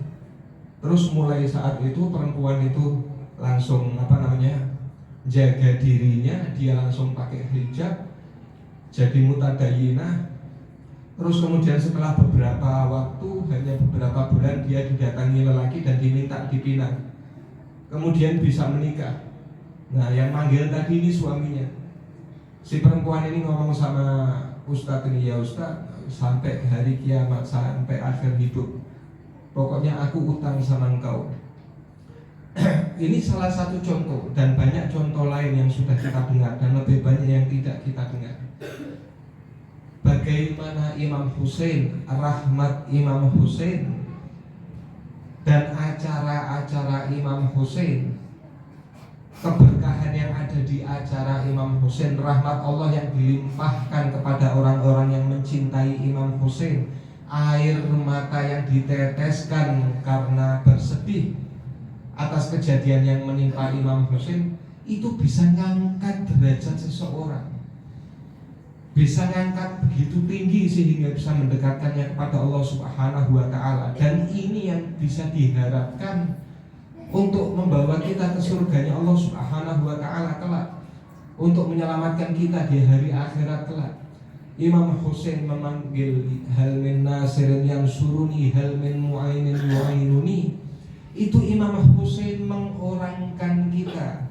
Terus mulai saat itu perempuan itu langsung jaga dirinya, dia langsung pakai hijab, jadi mutadayyinah. Terus kemudian setelah beberapa waktu, hanya beberapa bulan, dia didatangi lelaki dan diminta dipinang, kemudian bisa menikah. Nah, yang manggil tadi ini suaminya. Si perempuan ini ngomong sama Ustadz ini, ya Ustadz, sampai hari kiamat, sampai akhir hidup, pokoknya aku utang sama engkau. Ini salah satu contoh, dan banyak contoh lain yang sudah kita dengar, dan lebih banyak yang tidak kita dengar. Bagaimana Imam Husain, rahmat Imam Husain, dan acara-acara Imam Husain, keberkahan yang ada di acara Imam Husain, rahmat Allah yang dilimpahkan kepada orang-orang yang mencintai Imam Husain, air mata yang diteteskan karena bersedih atas kejadian yang menimpa Imam Husain, itu bisa ngangkat derajat seseorang, bisa ngangkat begitu tinggi sehingga bisa mendekatkannya kepada Allah Subhanahu wa Ta'ala. Dan ini yang bisa diharapkan untuk membawa kita ke surganya Allah Subhanahu wa Ta'ala kelak, untuk menyelamatkan kita di hari akhirat kelak. Imam Husain memanggil, hal min nasirin yansuruni, hal min mu'ainin mu'ainuni. Itu Imam Husain mengorangkan kita,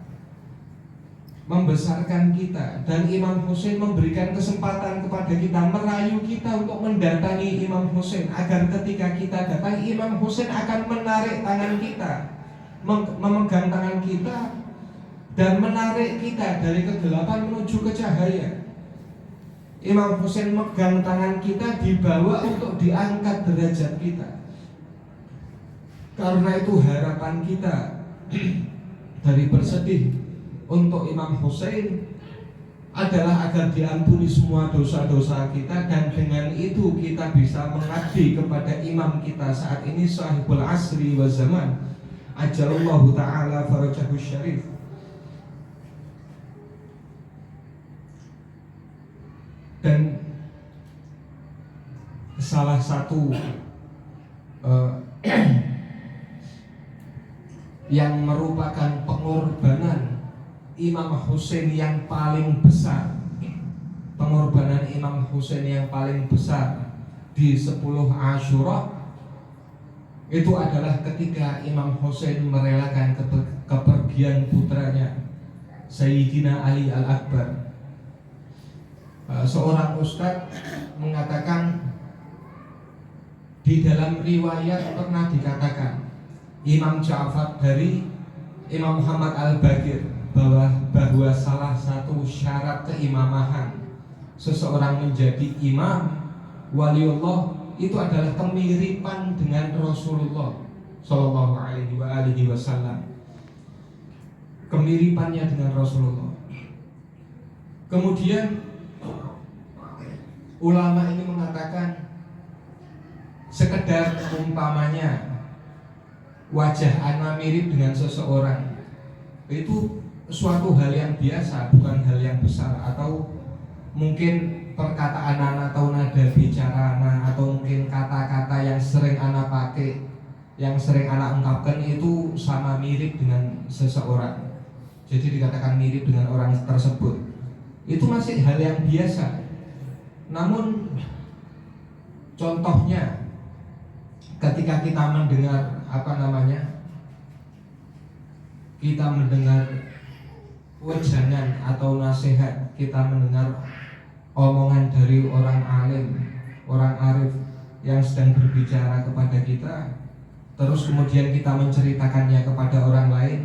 membesarkan kita, dan Imam Husain memberikan kesempatan kepada kita, merayu kita untuk mendatangi Imam Husain, agar ketika kita datang, Imam Husain akan menarik tangan kita, memegang tangan kita, dan menarik kita dari kegelapan menuju ke cahaya. Imam Husain megang tangan kita, dibawa untuk diangkat derajat kita. Karena itu harapan kita dari bersedih untuk Imam Husain adalah agar diampuni semua dosa-dosa kita, dan dengan itu kita bisa mengabdi kepada imam kita saat ini, sahibul asri wa zaman, ajalallahu ta'ala farajahu syarif. Dan salah satu yang merupakan pengorbanan Imam Husain yang paling besar, pengorbanan Imam Husain yang paling besar di 10 Asyura, itu adalah ketika Imam Husain merelakan kepergian putranya Sayyidina Ali Al-Akbar. Seorang ustadz mengatakan, di dalam riwayat pernah dikatakan Imam Ja'far dari Imam Muhammad Al-Baqir bahwa salah satu syarat keimamahan seseorang menjadi imam waliullah itu adalah kemiripan dengan Rasulullah Shallallahu Alaihi Wasallam, kemiripannya dengan Rasulullah. Kemudian ulama ini mengatakan, sekedar umpamanya wajah anak mirip dengan seseorang, itu suatu hal yang biasa, bukan hal yang besar. Atau mungkin perkataan anak atau nada bicara anak, atau mungkin kata-kata yang sering anak pakai, yang sering anak ungkapkan itu sama mirip dengan seseorang, jadi dikatakan mirip dengan orang tersebut. Itu masih hal yang biasa. Namun contohnya ketika kita mendengar kita mendengar wejangan atau nasihat, kita mendengar omongan dari orang alim, orang arif yang sedang berbicara kepada kita, terus kemudian kita menceritakannya kepada orang lain.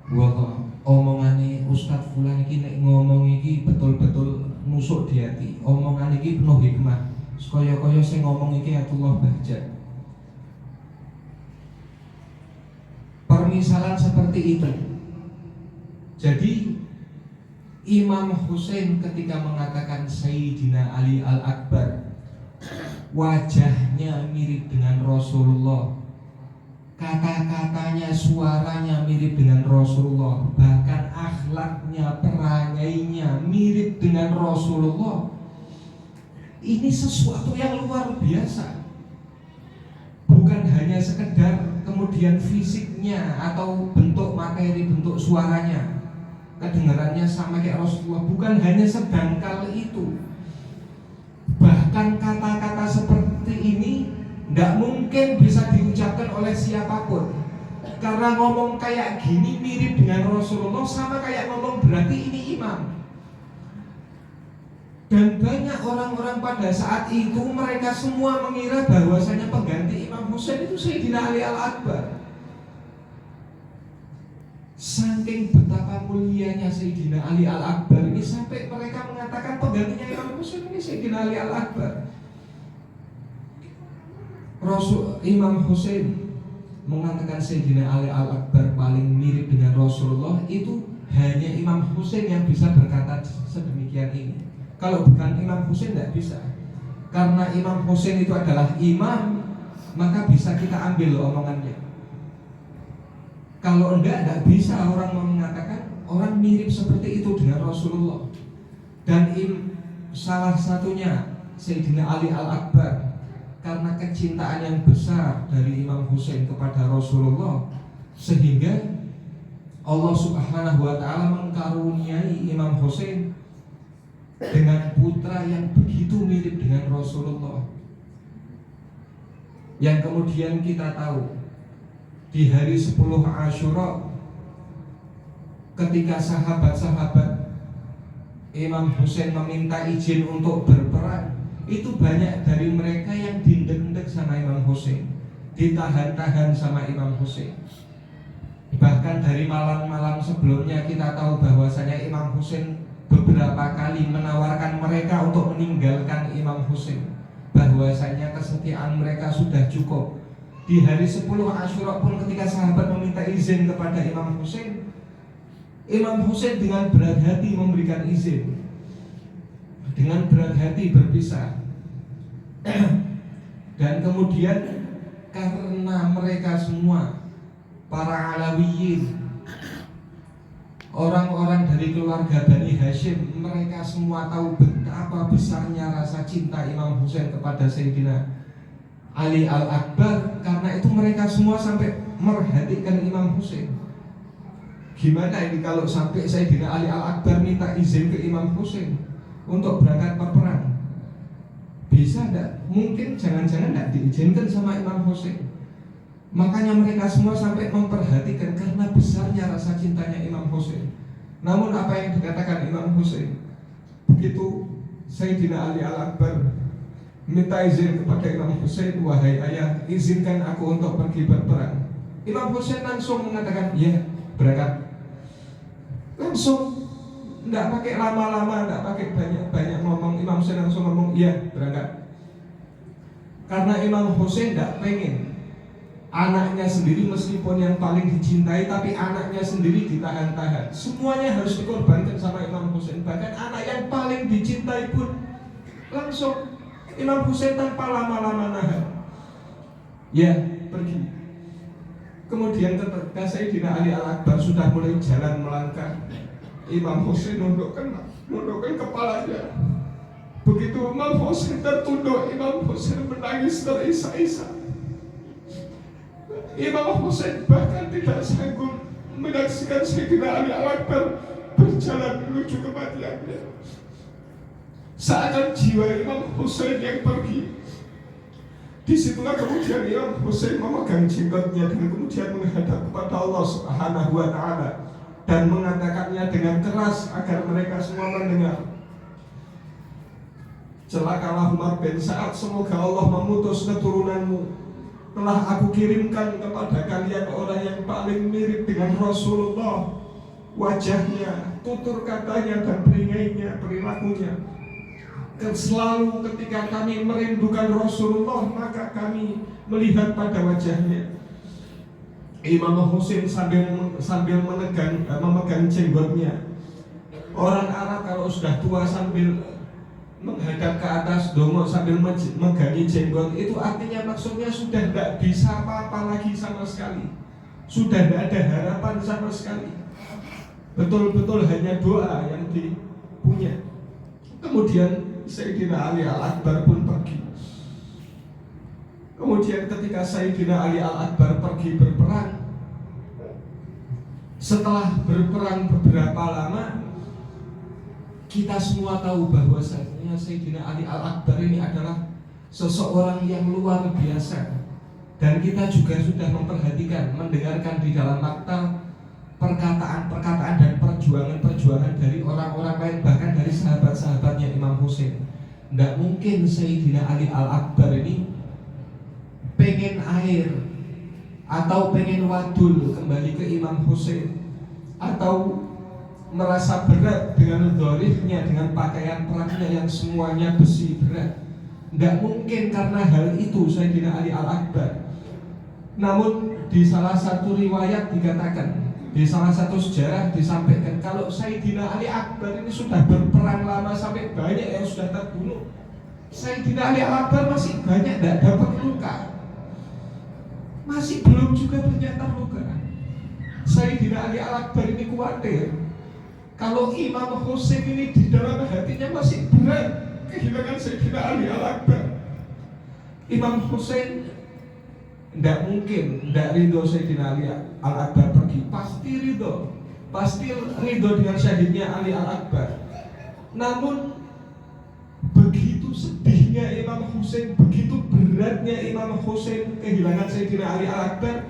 Wah, omongane Ustadz Fulan iki nek ngomong iki betul-betul nusuk di hati. Omongan iki penuh hikmah. Kaya-kaya sing ngomong iki Atullah Bahjat. Permisalan seperti itu. Jadi Imam Husain ketika mengatakan Sayyidina Ali Al-Akbar, wajahnya mirip dengan Rasulullah, kata-katanya, suaranya mirip dengan Rasulullah, bahkan akhlaknya, perangainya mirip dengan Rasulullah. Ini sesuatu yang luar biasa. Bukan hanya sekedar kemudian fisiknya atau bentuk materi, bentuk suaranya, kedengarannya sama kayak Rasulullah. Bukan hanya sedangkal itu. Bahkan kata-kata seperti ini tidak mungkin bisa diucapkan oleh siapapun. Karena ngomong kayak gini mirip dengan Rasulullah, sama kayak ngomong berarti ini imam. Dan banyak orang-orang pada saat itu mereka semua mengira bahwasanya pengganti Imam Husain itu Sayyidina Ali Al-Akbar. Saking betapa mulianya Sayyidina Ali Al-Akbar ini sampai mereka mengatakan penggantinya Imam Husain ini Sayyidina Ali Al-Akbar. Imam Husain mengatakan Sayyidina Ali Al-Akbar paling mirip dengan Rasulullah, itu hanya Imam Husain yang bisa berkata sedemikian ini. Kalau bukan Imam Husain tidak bisa. Karena Imam Husain itu adalah imam, maka bisa kita ambil omongannya. Kalau tidak bisa orang mengatakan orang mirip seperti itu dengan Rasulullah. Dan salah satunya Sayyidina Ali Al-Akbar, karena kecintaan yang besar dari Imam Husain kepada Rasulullah, sehingga Allah Subhanahu wa ta'ala mengkaruniai Imam Husain dengan putra yang begitu mirip dengan Rasulullah. Yang kemudian kita tahu di hari 10 Asyura, ketika sahabat-sahabat Imam Husain meminta izin untuk berperang, itu banyak dari mereka yang dindek-dindek sama Imam Husain, ditahan-tahan sama Imam Husain. Bahkan dari malam-malam sebelumnya kita tahu bahwasanya Imam Husain beberapa kali menawarkan mereka untuk meninggalkan Imam Husain, bahwasanya kesetiaan mereka sudah cukup. Di hari 10 Asyura pun ketika sahabat meminta izin kepada Imam Husain, Imam Husain dengan berat hati memberikan izin, dengan berat hati berpisah. Dan kemudian karena mereka semua para Alawiyin, orang-orang dari keluarga Bani Hashim, mereka semua tahu betapa besarnya rasa cinta Imam Husain kepada Sayyidina Ali Al-Akbar. Karena itu mereka semua sampai merhatikan Imam Husain. Gimana ini kalau sampai Sayyidina Ali Al-Akbar minta izin ke Imam Husain untuk berangkat berperang? Bisa enggak? Mungkin jangan-jangan enggak diizinkan sama Imam Husain. Makanya mereka semua sampai memperhatikan karena besarnya rasa cintanya Imam Husain. Namun apa yang dikatakan Imam Husain, begitu Sayyidina Ali Al-Akbar minta izin kepada Imam Husain, wahai ayah, izinkan aku untuk pergi berperang. Imam Husain langsung mengatakan, ya, berangkat. Langsung, tidak pakai lama-lama, tidak pakai banyak-banyak ngomong. Imam Husain langsung ngomong, iya, berangkat. Karena Imam Husain tidak pengen anaknya sendiri meskipun yang paling dicintai, tapi anaknya sendiri ditahan-tahan. Semuanya harus dikorbankan sama Imam Husain. Bahkan anak yang paling dicintai pun langsung Imam Husain tanpa lama-lama nahan, ya, pergi. Kemudian ketika Sayyidina Ali Al-Akbar sudah mulai jalan melangkah, Imam Husain nundukkan kepalanya. Begitu Imam Husain tertunduk, Imam Husain menangis terisak-isak. Imam Husain bahkan tidak sanggup menyaksikan Sayyidina Ali Al-Akbar berjalan menuju kematiannya. Seakan jiwa Imam Husain yang pergi. Disitulah kemudian Imam Husain memegang jenggotnya dan kemudian menghadap kepada Allah Subhanahu wa ta'ala dan mengatakannya dengan keras agar mereka semua mendengar. Celakalah Umar bin Sa'ad, semoga Allah memutus keturunanmu. Telah aku kirimkan kepada kalian orang yang paling mirip dengan Rasulullah, wajahnya, tutur katanya dan peringainya, perilakunya. Selalu ketika kami merindukan Rasulullah, maka kami melihat pada wajahnya. Imam Husain sambil memegang jenggotnya. Orang Arab kalau sudah tua sambil menghadap ke atas, dongo sambil megangi jenggot, itu artinya maksudnya sudah tidak bisa apa-apa lagi sama sekali, sudah tidak ada harapan sama sekali, betul-betul hanya doa yang dipunya. Kemudian Sayyidina Ali Al-Akbar pun pergi. Kemudian ketika Sayyidina Ali Al-Akbar pergi berperang, setelah berperang beberapa lama, kita semua tahu bahwasanya Sayyidina Ali Al-Akbar ini adalah seseorang yang luar biasa. Dan kita juga sudah memperhatikan, mendengarkan di dalam makta perkataan-perkataan dan perjuangan-perjuangan dari orang-orang lain, bahkan dari sahabat-sahabatnya Imam Husain. Tidak mungkin Sayyidina Ali Al-Akbar ini pengen air atau pengen wadul kembali ke Imam Husain, atau merasa berat dengan dzarifnya, dengan pakaian perangnya yang semuanya besi berat. Tidak mungkin karena hal itu Sayyidina Ali Al-Akbar. Namun di salah satu riwayat dikatakan, di salah satu sejarah disampaikan, kalau Sayyidina Ali Akbar ini sudah berperang lama sampai banyak yang sudah terbunuh, Sayyidina Ali Al-Akbar masih banyak tidak dapat luka, masih belum juga banyak terluka. Sayyidina Ali Al-Akbar ini khawatir kalau Imam Husain ini di dalam hatinya masih berat kehilangan Sayyidina Ali Al-Akbar. Imam Husain tidak mungkin tidak ridho Sayyidina Ali Al-Akbar pergi. Pasti ridho dengan syahidnya Ali Al-Akbar. Namun begitu sedihnya Imam Husain, begitu beratnya Imam Husain kehilangan Sayyidina Ali Al-Akbar,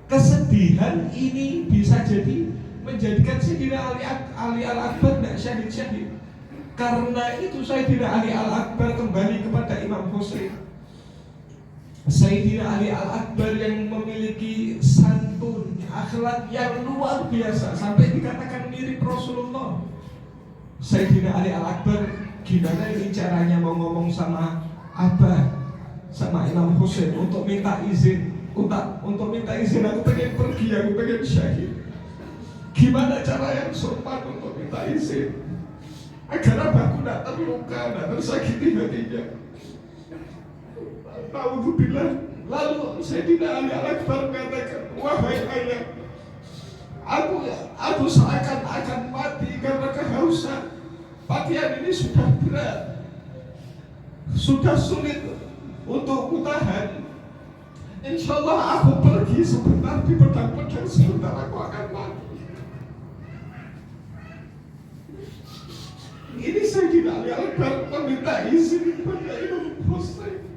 kesedihan ini bisa jadi menjadikan Sayyidina Ali Al-Akbar tidak syahid-syahid. Karena itu Sayyidina Ali Al-Akbar kembali kepada Imam Husain. Sayyidina Ali Al-Akbar yang memiliki santun, akhlak yang luar biasa, sampai dikatakan mirip Rasulullah. Sayyidina Ali Al-Akbar gimana ini caranya mau ngomong sama Abah, sama Imam Husain untuk minta izin, untuk minta izin, aku pengen pergi, aku pengen syahid. Gimana cara yang sopan untuk minta izin agar abahku tidak terluka, tidak tersakiti hatinya. Alhamdulillah. Lalu Sayyidina Ali Al-Akbar mengatakan, wahai ayah, aku seakan-akan mati karena kehausan. Pakaian ini sudah berat, sudah sulit untuk kutahan. Insya Allah aku pergi sebentar, di pedang-pedang sebentar aku akan mati. Ini Sayyidina Ali Al-Akbar meminta izin kepada Imam Husain.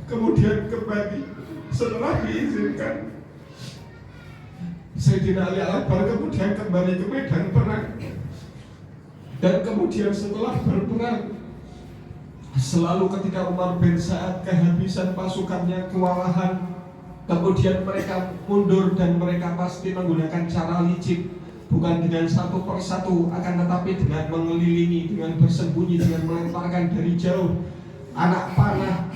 Kemudian kembali setelah diizinkan, Sayyidina Ali Al-Akbar kemudian kembali ke medan perang. Dan kemudian setelah berperang, selalu ketika Umar bin Sa'ad kehabisan pasukannya, kewalahan, kemudian mereka mundur dan mereka pasti menggunakan cara licik, bukan dengan satu persatu, akan tetapi dengan mengelilingi, dengan bersembunyi, dengan melemparkan dari jauh anak panah,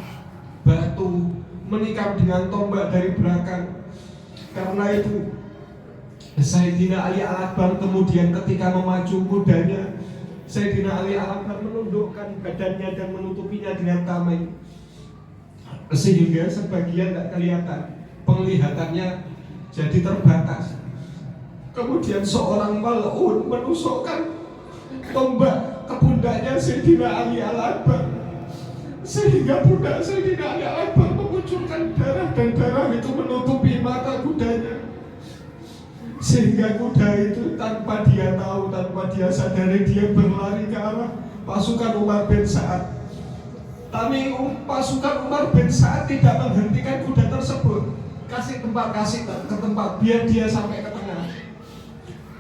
batu, menikam dengan tombak dari belakang. Karena itu Sayyidina Ali Al-Akbar kemudian ketika memacu kudanya, Sayyidina Ali Al-Akbar menundukkan badannya dan menutupinya dengan tameng, sehingga sebagian tidak kelihatan, penglihatannya jadi terbatas. Kemudian seorang mal'un menusukkan tombak ke pundaknya Sayyidina Ali Al-Akbar, sehingga pundak Sayyidina Ali Al-Akbar mengucurkan darah, dan darah itu menutupi mata kudanya, sehingga kuda itu tanpa dia tahu, tanpa dia sadari, dia berlari ke arah pasukan Umar bin Sa'ad. Tapi pasukan Umar bin Sa'ad tidak menghentikan kuda tersebut, kasih ke tempat biar dia sampai ke tengah.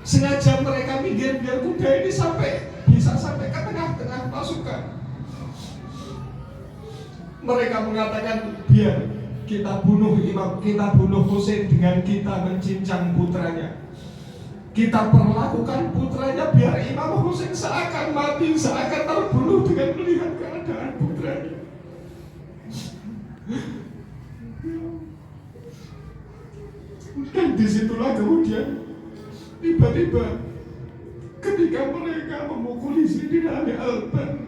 Sengaja mereka minggir biar kuda ini bisa sampai ke tengah-tengah pasukan. Mereka mengatakan, biar kita bunuh Husain dengan kita mencincang putranya. Kita perlakukan putranya biar Imam Husain seakan mati, seakan terbunuh dengan melihat keadaan putranya. Dan disitulah kemudian tiba-tiba ketika mereka memukuli Sayyidina Ali Al-Akbar,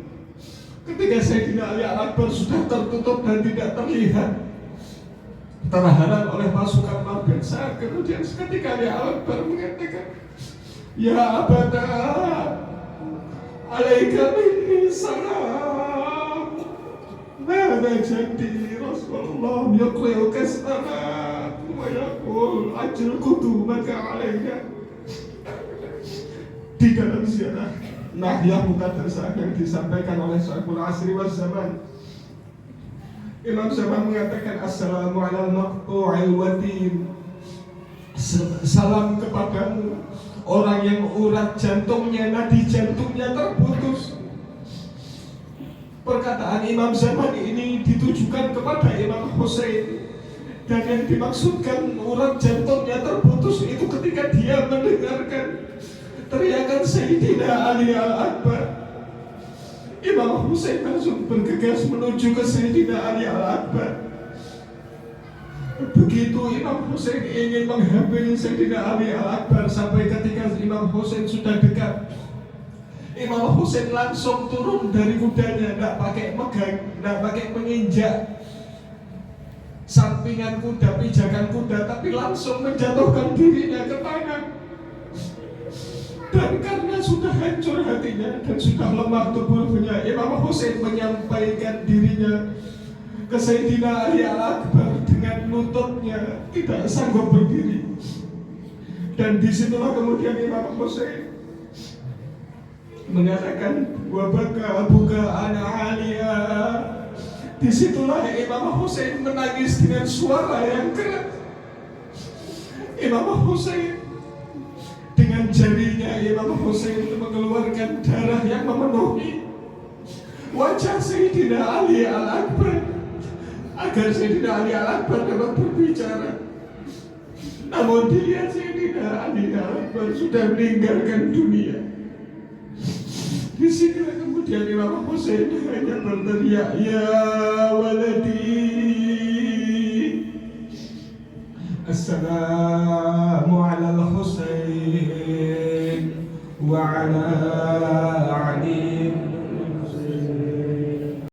ketika Sayyidina Ali Al-Akbar sudah tertutup dan tidak terlihat, terhalang oleh pasukan mabesa. Kemudian ketika Ali Al-Akbar mengatakan, ya abada alaika minni salam, hada jaddi Rasulullah yaqri'uka salam wa yaqul ajil qudumaka alaika. Di dalam ziarah Nahyah Muqaddasah yang disampaikan oleh Syekhul Asri wal Zaman, Imam Zaman mengatakan, assalamu ala maqtu'il watin, salam kepadamu orang yang urat jantungnya, nadi jantungnya terputus. Perkataan Imam Zaman ini ditujukan kepada Imam Husain, dan yang dimaksudkan urat jantungnya terputus itu ketika dia mendengarkan teriakan Sayyidina Ali Al-Akbar. Imam Husain langsung bergegas menuju ke Sayyidina Ali Al-Akbar. Begitu Imam Husain ingin menghampiri Sayyidina Ali Al-Akbar, sampai ketika Imam Husain sudah dekat, Imam Husain langsung turun dari kudanya, tidak pakai megang, tidak pakai menginjak sampingan kuda, pijakan kuda, tapi langsung menjatuhkan dirinya ke tanah. Dan karena sudah hancur hatinya dan sudah lemah tubuhnya, Imam Husain menyampaikan dirinya ke Sayyidina Ali Al-Akbar dengan lututnya, tidak sanggup berdiri. Dan disitulah kemudian Imam Husain mengatakan, wabaka buka ana alia. Disitulah Imam Husain menangis dengan suara yang keras. Imam Husain dengan jarinya, Imam Husain mengeluarkan darah yang memenuhi wajah Sayyidina Ali Al-Akbar agar Sayyidina Ali Al-Akbar dapat berbicara. Namun dilihat Sayyidina Ali Al-Akbar sudah meninggalkan dunia. Di sinilah kemudian Imam Husain hanya berteriak, ya waladi, assalamu ala al-Husain wa ala